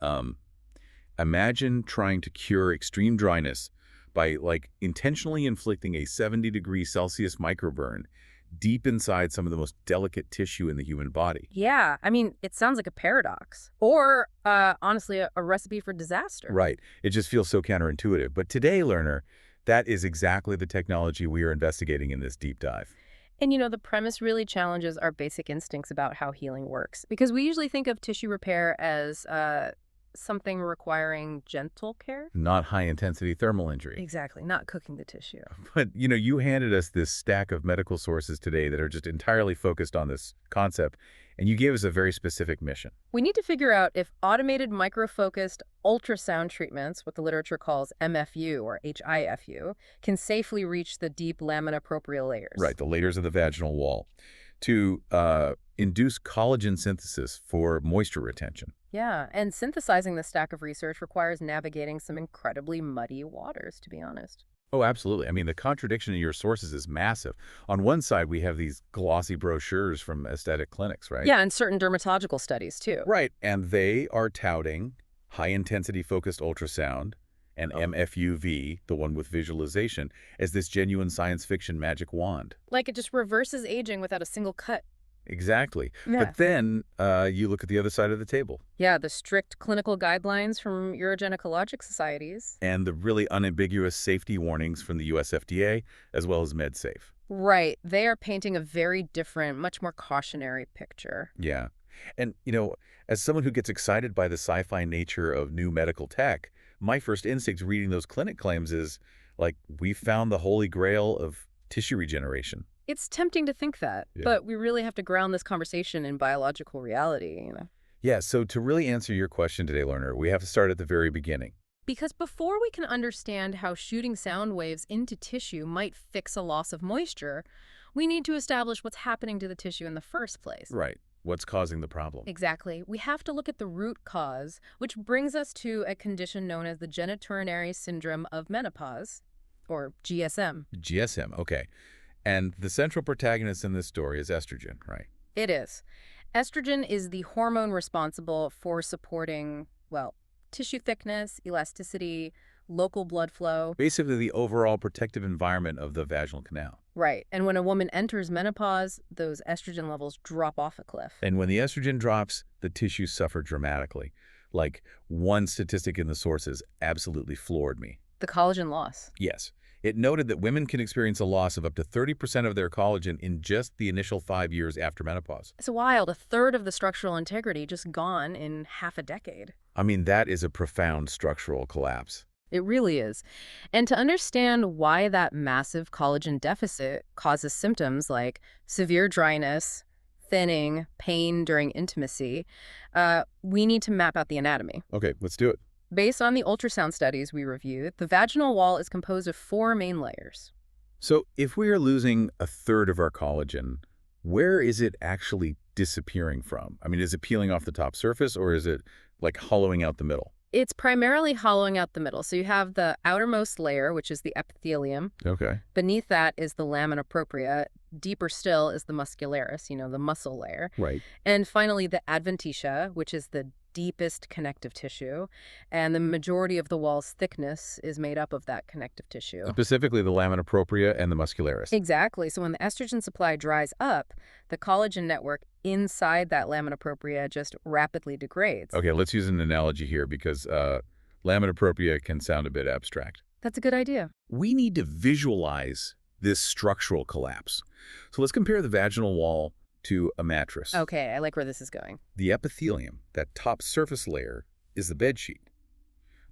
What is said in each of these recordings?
Um, Imagine trying to cure extreme dryness by, like, intentionally inflicting a 70-degree Celsius microburn deep inside some of the most delicate tissue in the human body. Yeah, I mean, it sounds like a paradox. Or, honestly, a recipe for disaster. Right. It just feels so counterintuitive. But today, learner, that is exactly the technology we are investigating in this deep dive. And the premise really challenges our basic instincts about how healing works. Because we usually think of tissue repair as something requiring gentle care. Not high-intensity thermal injury. Exactly, not cooking the tissue. But, you handed us this stack of medical sources today that are just entirely focused on this concept, and you gave us a very specific mission. We need to figure out if automated micro-focused ultrasound treatments, what the literature calls MFU or HIFU, can safely reach the deep lamina propria layers. Right, the layers of the vaginal wall, to induce collagen synthesis for moisture retention. Yeah, and synthesizing this stack of research requires navigating some incredibly muddy waters, to be honest. Oh, absolutely. I mean, the contradiction in your sources is massive. On one side, we have these glossy brochures from aesthetic clinics, right? Yeah, and certain dermatological studies, too. Right, and they are touting high-intensity focused ultrasound and MFUV, the one with visualization, as this genuine science fiction magic wand. Like it just reverses aging without a single cut. Exactly. Yeah. But then you look at the other side of the table. Yeah, the strict clinical guidelines from urogynecologic societies. And the really unambiguous safety warnings from the US FDA, as well as MedSafe. Right. They are painting a very different, much more cautionary picture. Yeah. And, as someone who gets excited by the sci-fi nature of new medical tech, my first instinct reading those clinic claims is, like, we found the holy grail of tissue regeneration. It's tempting to think that, Yeah. but we really have to ground this conversation in biological reality. Yeah, so to really answer your question today, learner, we have to start at the very beginning. Because before we can understand how shooting sound waves into tissue might fix a loss of moisture, we need to establish what's happening to the tissue in the first place. Right. What's causing the problem? Exactly. We have to look at the root cause, which brings us to a condition known as the genitourinary syndrome of menopause, or GSM. GSM, okay. And the central protagonist in this story is estrogen, right? It is. Estrogen is the hormone responsible for supporting, well, tissue thickness, elasticity, local blood flow. Basically, the overall protective environment of the vaginal canal. Right. And when a woman enters menopause, those estrogen levels drop off a cliff. And when the estrogen drops, the tissues suffer dramatically. Like, one statistic in the sources absolutely floored me. The collagen loss. Yes. It noted that women can experience a loss of up to 30% of their collagen in just the initial 5 years after menopause. It's wild. A third of the structural integrity just gone in half a decade. I mean, that is a profound structural collapse. It really is. And to understand why that massive collagen deficit causes symptoms like severe dryness, thinning, pain during intimacy, we need to map out the anatomy. Okay, let's do it. Based on the ultrasound studies we reviewed, the vaginal wall is composed of 4 main layers. So if we are losing a third of our collagen, where is it actually disappearing from? I mean, is it peeling off the top surface, or is it, like, hollowing out the middle? It's primarily hollowing out the middle. So you have the outermost layer, which is the epithelium. Okay. Beneath that is the lamina propria. Deeper still is the muscularis, the muscle layer. Right. And finally, the adventitia, which is the deepest connective tissue. And the majority of the wall's thickness is made up of that connective tissue. Specifically the lamina propria and the muscularis. Exactly. So when the estrogen supply dries up, the collagen network inside that lamina propria just rapidly degrades. Okay, let's use an analogy here because lamina propria can sound a bit abstract. That's a good idea. We need to visualize this structural collapse. So let's compare the vaginal wall to a mattress. Okay, I like where this is going. The epithelium, that top surface layer, is the bedsheet.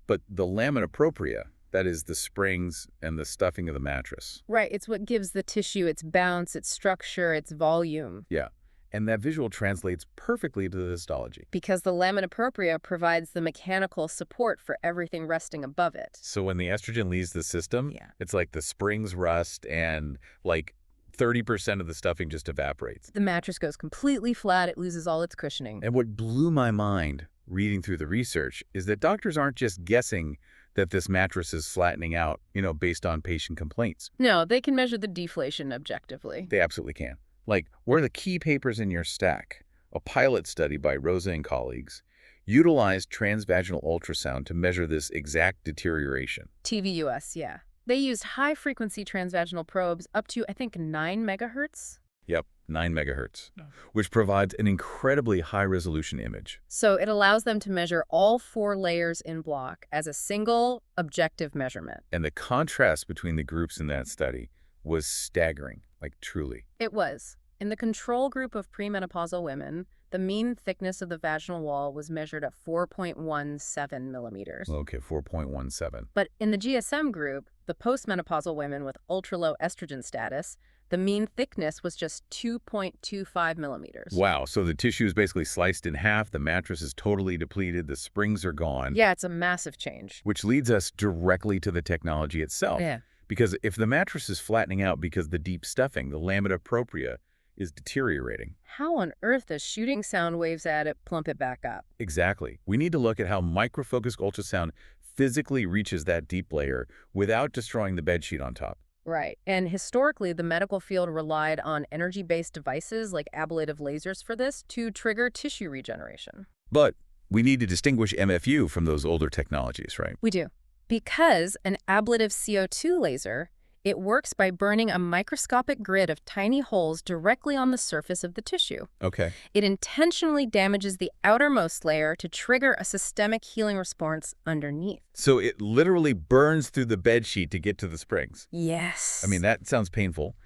But the lamina propria, that is the springs and the stuffing of the mattress. Right, it's what gives the tissue its bounce, its structure, its volume. Yeah, and that visual translates perfectly to the histology. Because the lamina propria provides the mechanical support for everything resting above it. So when the estrogen leaves the system, it's like the springs rust and, like, 30% of the stuffing just evaporates. The mattress goes completely flat. It loses all its cushioning. And what blew my mind reading through the research is that doctors aren't just guessing that this mattress is flattening out, based on patient complaints. No, they can measure the deflation objectively. They absolutely can. Like, where are the key papers in your stack? A pilot study by Rosa and colleagues utilized transvaginal ultrasound to measure this exact deterioration. TVUS, yeah. They used high-frequency transvaginal probes up to, I think, 9 megahertz. Yep, 9 megahertz, which provides an incredibly high-resolution image. So it allows them to measure all 4 layers in block as a single objective measurement. And the contrast between the groups in that study was staggering, like truly. It was. In the control group of premenopausal women, the mean thickness of the vaginal wall was measured at 4.17 millimeters. Okay, 4.17. But in the GSM group, the postmenopausal women with ultra-low estrogen status, the mean thickness was just 2.25 millimeters. Wow, so the tissue is basically sliced in half, the mattress is totally depleted, the springs are gone. Yeah, it's a massive change. Which leads us directly to the technology itself. Yeah. Because if the mattress is flattening out because the deep stuffing, the lamina propria, is deteriorating. How on earth does shooting sound waves at it plump it back up? Exactly. We need to look at how microfocused ultrasound physically reaches that deep layer without destroying the bedsheet on top. Right. And historically, the medical field relied on energy-based devices like ablative lasers for this to trigger tissue regeneration. But we need to distinguish MFU from those older technologies, right? We do. Because an ablative CO2 laser, it works by burning a microscopic grid of tiny holes directly on the surface of the tissue. Okay. It intentionally damages the outermost layer to trigger a systemic healing response underneath. So it literally burns through the bedsheet to get to the springs. Yes. I mean, that sounds painful.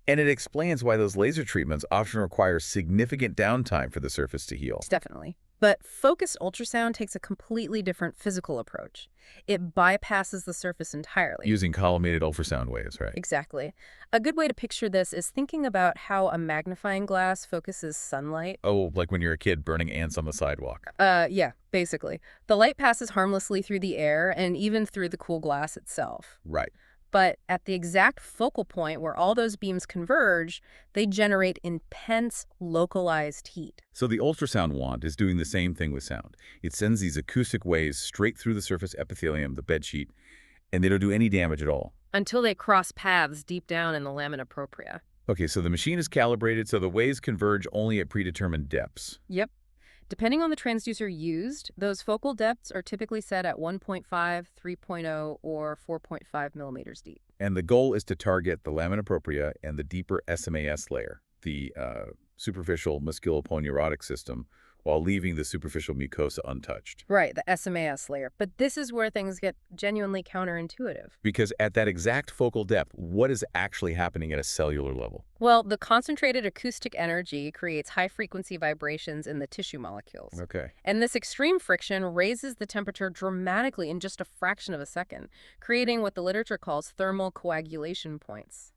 And it explains why those laser treatments often require significant downtime for the surface to heal. Definitely. But focused ultrasound takes a completely different physical approach. It bypasses the surface entirely. Using collimated ultrasound waves, right? Exactly. A good way to picture this is thinking about how a magnifying glass focuses sunlight. Oh, like when you're a kid burning ants on the sidewalk. Yeah, basically. The light passes harmlessly through the air and even through the cool glass itself. Right. But at the exact focal point where all those beams converge, they generate intense, localized heat. So the ultrasound wand is doing the same thing with sound. It sends these acoustic waves straight through the surface epithelium, the bedsheet, and they don't do any damage at all. Until they cross paths deep down in the lamina propria. Okay, so the machine is calibrated so the waves converge only at predetermined depths. Yep. Depending on the transducer used, those focal depths are typically set at 1.5, 3.0, or 4.5 millimeters deep. And the goal is to target the lamina propria and the deeper SMAS layer, the superficial musculopolyneurotic system, while leaving the superficial mucosa untouched. Right, the SMAS layer. But this is where things get genuinely counterintuitive. Because at that exact focal depth, what is actually happening at a cellular level? Well, the concentrated acoustic energy creates high-frequency vibrations in the tissue molecules. Okay. And this extreme friction raises the temperature dramatically in just a fraction of a second, creating what the literature calls thermal coagulation points,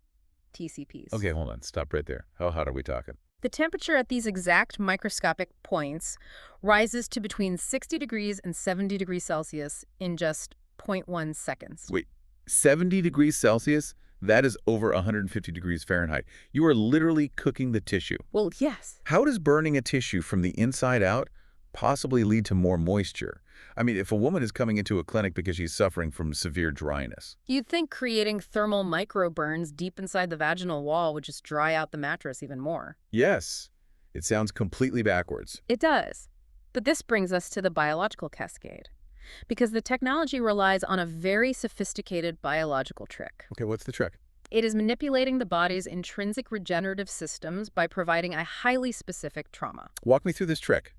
TCPs. Okay, hold on. Stop right there. How hot are we talking? The temperature at these exact microscopic points rises to between 60 degrees and 70 degrees Celsius in just 0.1 seconds. Wait, 70 degrees Celsius? That is over 150 degrees Fahrenheit. You are literally cooking the tissue. Well, yes. How does burning a tissue from the inside out possibly lead to more moisture? I mean, if a woman is coming into a clinic because she's suffering from severe dryness. You'd think creating thermal microburns deep inside the vaginal wall would just dry out the mattress even more. Yes, it sounds completely backwards. It does. But this brings us to the biological cascade, because the technology relies on a very sophisticated biological trick. Okay, what's the trick? It is manipulating the body's intrinsic regenerative systems by providing a highly specific trauma. Walk me through this trick.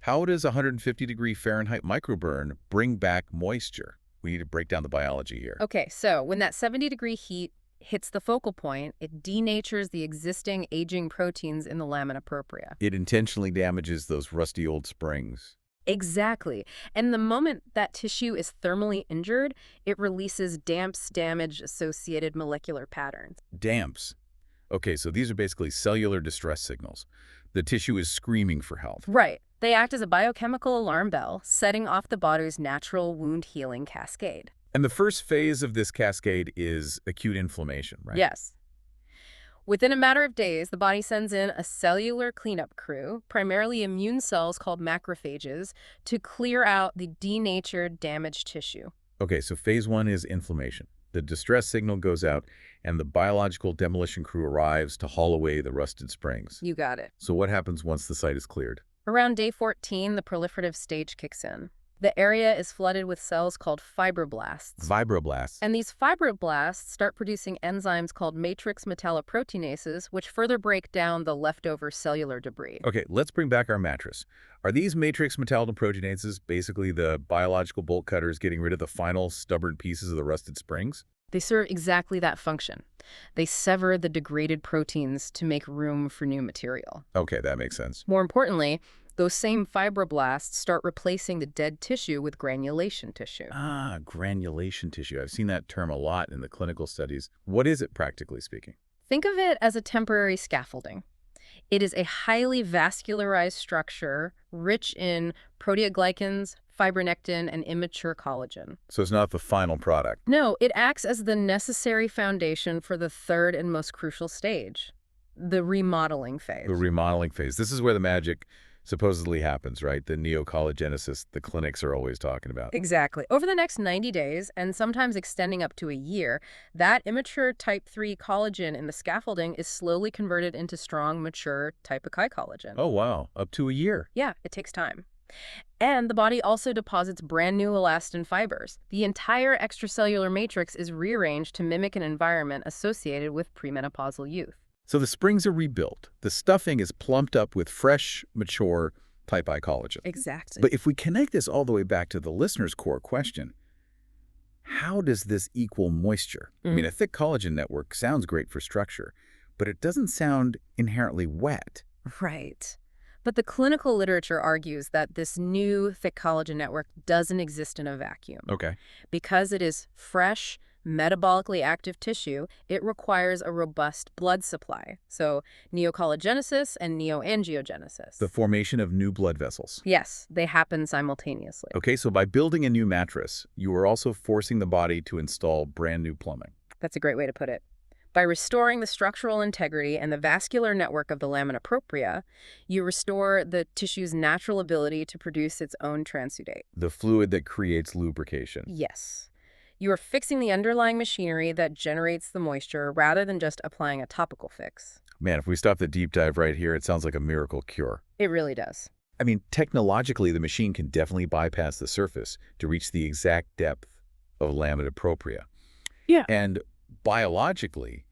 How does a 150-degree Fahrenheit microburn bring back moisture? We need to break down the biology here. Okay, so when that 70-degree heat hits the focal point, it denatures the existing aging proteins in the lamina propria. It intentionally damages those rusty old springs. Exactly. And the moment that tissue is thermally injured, it releases DAMPs, damage-associated molecular patterns. DAMPs. Okay, so these are basically cellular distress signals. The tissue is screaming for help. Right. They act as a biochemical alarm bell, setting off the body's natural wound healing cascade. And the first phase of this cascade is acute inflammation, right? Yes. Within a matter of days, the body sends in a cellular cleanup crew, primarily immune cells called macrophages, to clear out the denatured, damaged tissue. Okay, so phase one is inflammation. The distress signal goes out, and the biological demolition crew arrives to haul away the rusted springs. You got it. So what happens once the site is cleared? Around day 14, the proliferative stage kicks in. The area is flooded with cells called fibroblasts. Fibroblasts. And these fibroblasts start producing enzymes called matrix metalloproteinases, which further break down the leftover cellular debris. Okay, let's bring back our mattress. Are these matrix metalloproteinases basically the biological bolt cutters getting rid of the final stubborn pieces of the rusted springs? They serve exactly that function. They sever the degraded proteins to make room for new material. Okay, that makes sense. More importantly, those same fibroblasts start replacing the dead tissue with granulation tissue. Ah, granulation tissue. I've seen that term a lot in the clinical studies. What is it, practically speaking? Think of it as a temporary scaffolding. It is a highly vascularized structure rich in proteoglycans, fibronectin, and immature collagen. So it's not the final product. No, it acts as the necessary foundation for the third and most crucial stage, the remodeling phase. The remodeling phase. This is where the magic supposedly happens, right? The neocollagenesis the clinics are always talking about. Exactly. Over the next 90 days, and sometimes extending up to a year, that immature type 3 collagen in the scaffolding is slowly converted into strong, mature type of chi collagen. Oh, wow. Up to a year. Yeah, it takes time. And the body also deposits brand new elastin fibers. The entire extracellular matrix is rearranged to mimic an environment associated with premenopausal youth. So the springs are rebuilt. The stuffing is plumped up with fresh, mature type I collagen. Exactly. But if we connect this all the way back to the listener's core question, how does this equal moisture? I mean, a thick collagen network sounds great for structure, but it doesn't sound inherently wet. Right. But the clinical literature argues that this new thick collagen network doesn't exist in a vacuum. Okay. Because it is fresh, metabolically active tissue, it requires a robust blood supply. So neocollagenesis and neoangiogenesis. The formation of new blood vessels. Yes, they happen simultaneously. Okay, so by building a new mattress, you are also forcing the body to install brand new plumbing. That's a great way to put it. By restoring the structural integrity and the vascular network of the lamina propria, you restore the tissue's natural ability to produce its own transudate. The fluid that creates lubrication. Yes. You are fixing the underlying machinery that generates the moisture rather than just applying a topical fix. Man, if we stop the deep dive right here, it sounds like a miracle cure. It really does. I mean, technologically, the machine can definitely bypass the surface to reach the exact depth of lamina propria. Yeah. And biologically,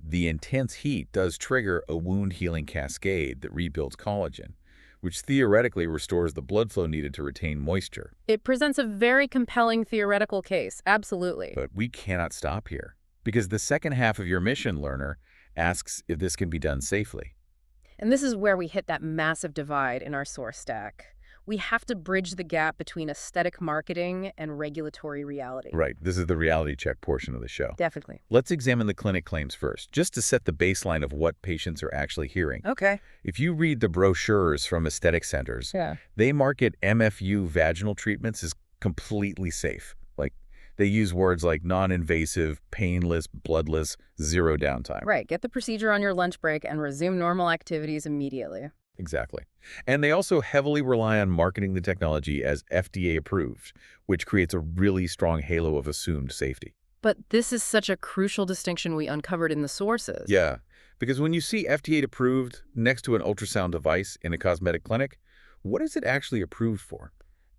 the intense heat does trigger a wound-healing cascade that rebuilds collagen, which theoretically restores the blood flow needed to retain moisture. It presents a very compelling theoretical case, absolutely. But we cannot stop here, because the second half of your mission, learner, asks if this can be done safely. And this is where we hit that massive divide in our source stack. We have to bridge the gap between aesthetic marketing and regulatory reality. Right, this is the reality check portion of the show. Definitely. Let's examine the clinic claims first, just to set the baseline of what patients are actually hearing. Okay. If you read the brochures from aesthetic centers, Yeah. they market MFU vaginal treatments as completely safe. Like, they use words like non-invasive, painless, bloodless, zero downtime. Right. Get the procedure on your lunch break and resume normal activities immediately. Exactly. And they also heavily rely on marketing the technology as FDA approved, which creates a really strong halo of assumed safety. But this is such a crucial distinction we uncovered in the sources. Yeah, because when you see FDA approved next to an ultrasound device in a cosmetic clinic, what is it actually approved for?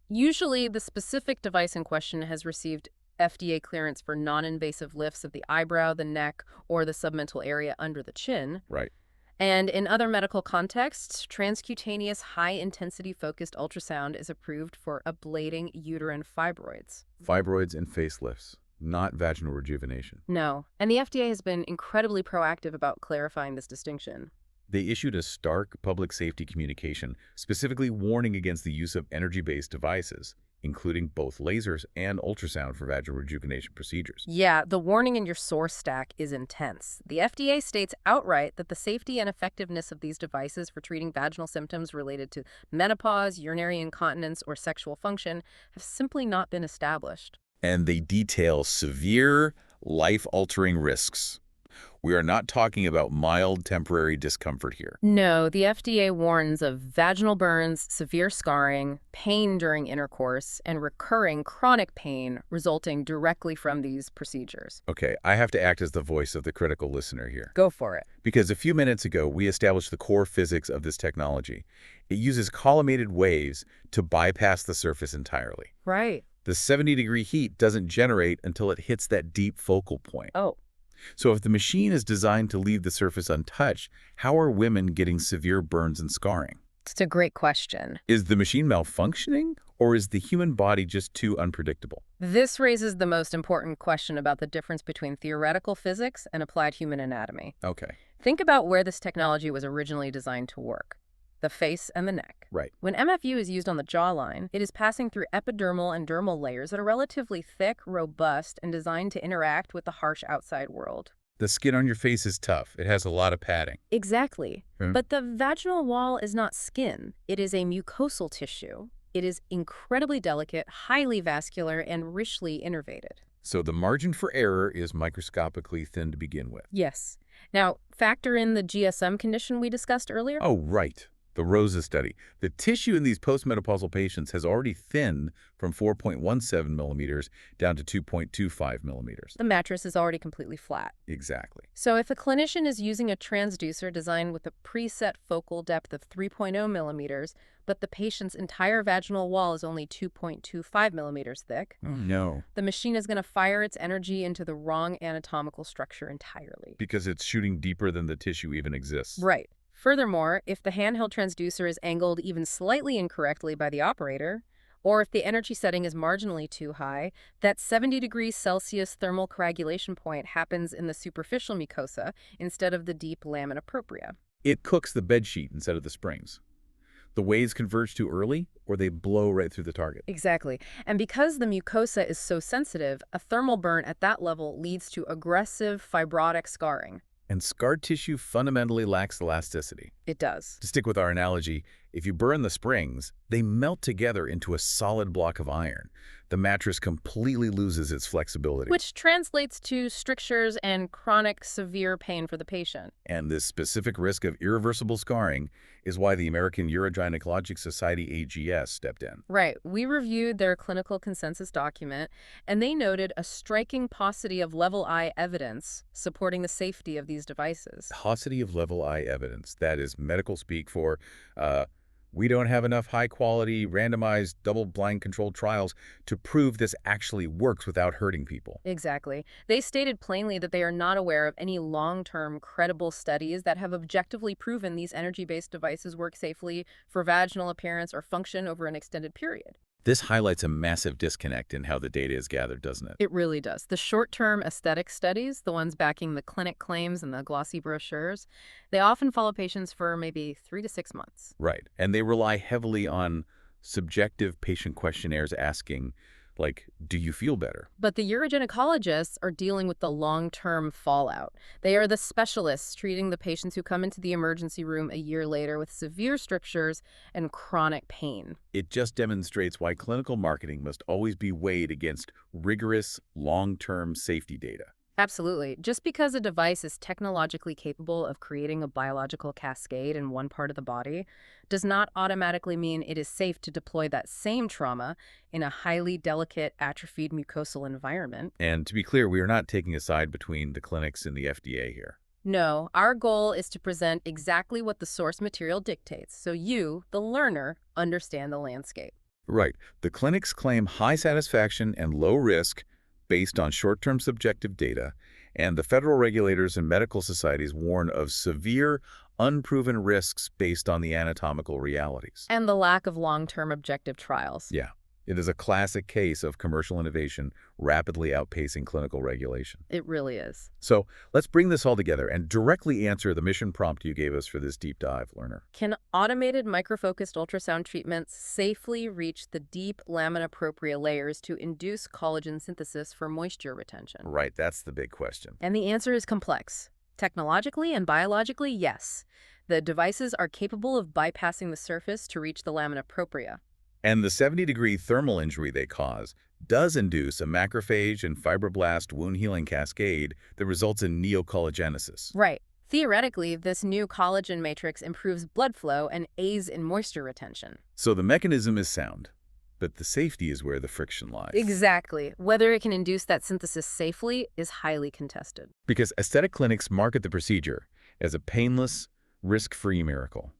Usually, the specific device in question has received FDA clearance for non-invasive lifts of the eyebrow, the neck, or the submental area under the chin. Right. And in other medical contexts, transcutaneous high-intensity focused ultrasound is approved for ablating uterine fibroids. Fibroids and facelifts, not vaginal rejuvenation. No, and the FDA has been incredibly proactive about clarifying this distinction. They issued a stark public safety communication specifically warning against the use of energy-based devices, including both lasers and ultrasound for vaginal rejuvenation procedures. Yeah, the warning in your source stack is intense. The FDA states outright that the safety and effectiveness of these devices for treating vaginal symptoms related to menopause, urinary incontinence, or sexual function have simply not been established. And they detail severe, life-altering risks. We are not talking about mild temporary discomfort here. No, the FDA warns of vaginal burns, severe scarring, pain during intercourse, and recurring chronic pain resulting directly from these procedures. Okay, I have to act as the voice of the critical listener here. Go for it. Because a few minutes ago, we established the core physics of this technology. It uses collimated waves to bypass the surface entirely. Right. The 70-degree heat doesn't generate until it hits that deep focal point. Oh. So if the machine is designed to leave the surface untouched, how are women getting severe burns and scarring? It's a great question. Is the machine malfunctioning, or is the human body just too unpredictable? This raises the most important question about the difference between theoretical physics and applied human anatomy. Okay. Think about where this technology was originally designed to work: the face and the neck. Right. When MFU is used on the jawline, it is passing through epidermal and dermal layers that are relatively thick, robust, and designed to interact with the harsh outside world. The skin on your face is tough. It has a lot of padding. Exactly. Hmm. But the vaginal wall is not skin. It is a mucosal tissue. It is incredibly delicate, highly vascular, and richly innervated. So the margin for error is microscopically thin to begin with. Yes. Now, factor in the GSM condition we discussed earlier. Oh, right. The ROSA study. The tissue in these postmenopausal patients has already thinned from 4.17 millimeters down to 2.25 millimeters. The mattress is already completely flat. Exactly. So if a clinician is using a transducer designed with a preset focal depth of 3.0 millimeters, but the patient's entire vaginal wall is only 2.25 millimeters thick, Oh, no. the machine is going to fire its energy into the wrong anatomical structure entirely. Because it's shooting deeper than the tissue even exists. Right. Furthermore, if the handheld transducer is angled even slightly incorrectly by the operator, or if the energy setting is marginally too high, that 70 degrees Celsius thermal coagulation point happens in the superficial mucosa instead of the deep lamina propria. It cooks the bedsheet instead of the springs. The waves converge too early, or they blow right through the target. Exactly. And because the mucosa is so sensitive, a thermal burn at that level leads to aggressive fibrotic scarring. And scar tissue fundamentally lacks elasticity. It does. To stick with our analogy, if you burn the springs, they melt together into a solid block of iron. The mattress completely loses its flexibility. Which translates to strictures and chronic severe pain for the patient. And this specific risk of irreversible scarring is why the American Urogynecologic Society AGS stepped in. Right. We reviewed their clinical consensus document, and they noted a striking paucity of level I evidence supporting the safety of these devices. Paucity of level I evidence. That is medical speak for, we don't have enough high-quality, randomized, double-blind controlled trials to prove this actually works without hurting people. Exactly. They stated plainly that they are not aware of any long-term credible studies that have objectively proven these energy-based devices work safely for vaginal appearance or function over an extended period. This highlights a massive disconnect in how the data is gathered, doesn't it? It really does. The short-term aesthetic studies, the ones backing the clinic claims and the glossy brochures, they often follow patients for maybe 3 to 6 months. Right. And they rely heavily on subjective patient questionnaires asking, like, do you feel better? But the urogynecologists are dealing with the long-term fallout. They are the specialists treating the patients who come into the emergency room a year later with severe strictures and chronic pain. It just demonstrates why clinical marketing must always be weighed against rigorous, long-term safety data. Absolutely. Just because a device is technologically capable of creating a biological cascade in one part of the body does not automatically mean it is safe to deploy that same trauma in a highly delicate, atrophied mucosal environment. And to be clear, we are not taking a side between the clinics and the FDA here. No, our goal is to present exactly what the source material dictates, so you, the learner, understand the landscape. Right. The clinics claim high satisfaction and low risk based on short-term subjective data, and the federal regulators and medical societies warn of severe, unproven risks based on the anatomical realities. And the lack of long-term objective trials. Yeah, it is a classic case of commercial innovation rapidly outpacing clinical regulation. It really is. So let's bring this all together and directly answer the mission prompt you gave us for this deep dive, learner. Can automated microfocused ultrasound treatments safely reach the deep lamina propria layers to induce collagen synthesis for moisture retention? Right, that's the big question. And the answer is complex. Technologically and biologically, yes. The devices are capable of bypassing the surface to reach the lamina propria. And the 70-degree thermal injury they cause does induce a macrophage and fibroblast wound healing cascade that results in neocollagenesis. Right. Theoretically, this new collagen matrix improves blood flow and aids in moisture retention. So the mechanism is sound, but the safety is where the friction lies. Exactly. Whether it can induce that synthesis safely is highly contested. Because aesthetic clinics market the procedure as a painless, risk-free miracle.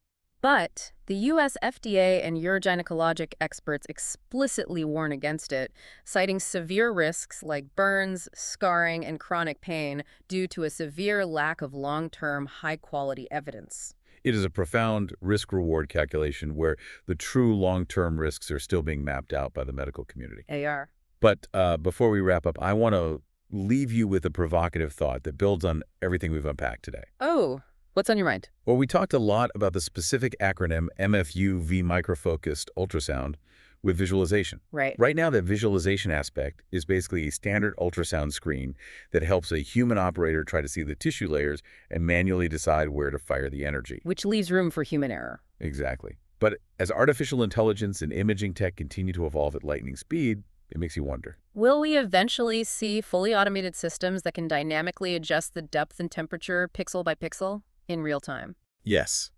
But the U.S. FDA and urogynecologic experts explicitly warn against it, citing severe risks like burns, scarring, and chronic pain due to a severe lack of long-term, high-quality evidence. It is a profound risk-reward calculation where the true long-term risks are still being mapped out by the medical community. AR. But before we wrap up, I want to leave you with a provocative thought that builds on everything we've unpacked today. Oh, what's on your mind? Well, we talked a lot about the specific acronym MFU-V microfocused ultrasound with visualization. Right. Right now, the visualization aspect is basically a standard ultrasound screen that helps a human operator try to see the tissue layers and manually decide where to fire the energy. Which leaves room for human error. Exactly. But as artificial intelligence and imaging tech continue to evolve at lightning speed, it makes you wonder. Will we eventually see fully automated systems that can dynamically adjust the depth and temperature pixel by pixel in real time? Yes.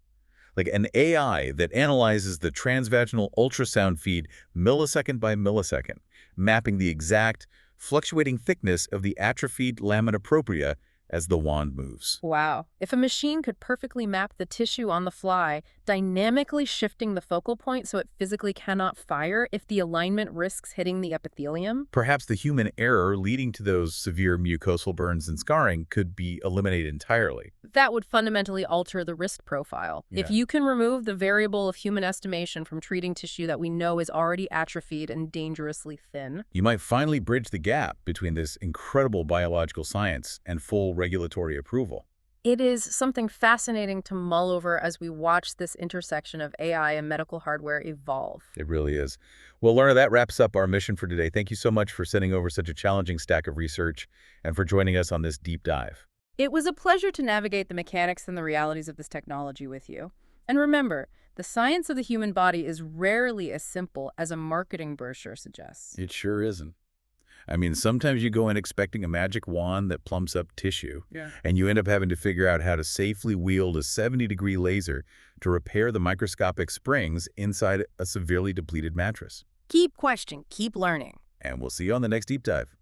Like an AI that analyzes the transvaginal ultrasound feed millisecond by millisecond, mapping the exact, fluctuating thickness of the atrophied lamina propria as the wand moves. Wow. If a machine could perfectly map the tissue on the fly, dynamically shifting the focal point so it physically cannot fire if the alignment risks hitting the epithelium? Perhaps the human error leading to those severe mucosal burns and scarring could be eliminated entirely. That would fundamentally alter the risk profile. Yeah. If you can remove the variable of human estimation from treating tissue that we know is already atrophied and dangerously thin, You might finally bridge the gap between this incredible biological science and full regulatory approval. it is something fascinating to mull over as we watch this intersection of AI and medical hardware evolve. It really is. Well, Lorna, that wraps up our mission for today. Thank you so much for sending over such a challenging stack of research and for joining us on this deep dive. It was a pleasure to navigate the mechanics and the realities of this technology with you. And remember, the science of the human body is rarely as simple as a marketing brochure suggests. It sure isn't. I mean, sometimes you go in expecting a magic wand that plumps up tissue, and you end up having to figure out how to safely wield a 70-degree laser to repair the microscopic springs inside a severely depleted mattress. Keep questioning, keep learning. And we'll see you on the next deep dive.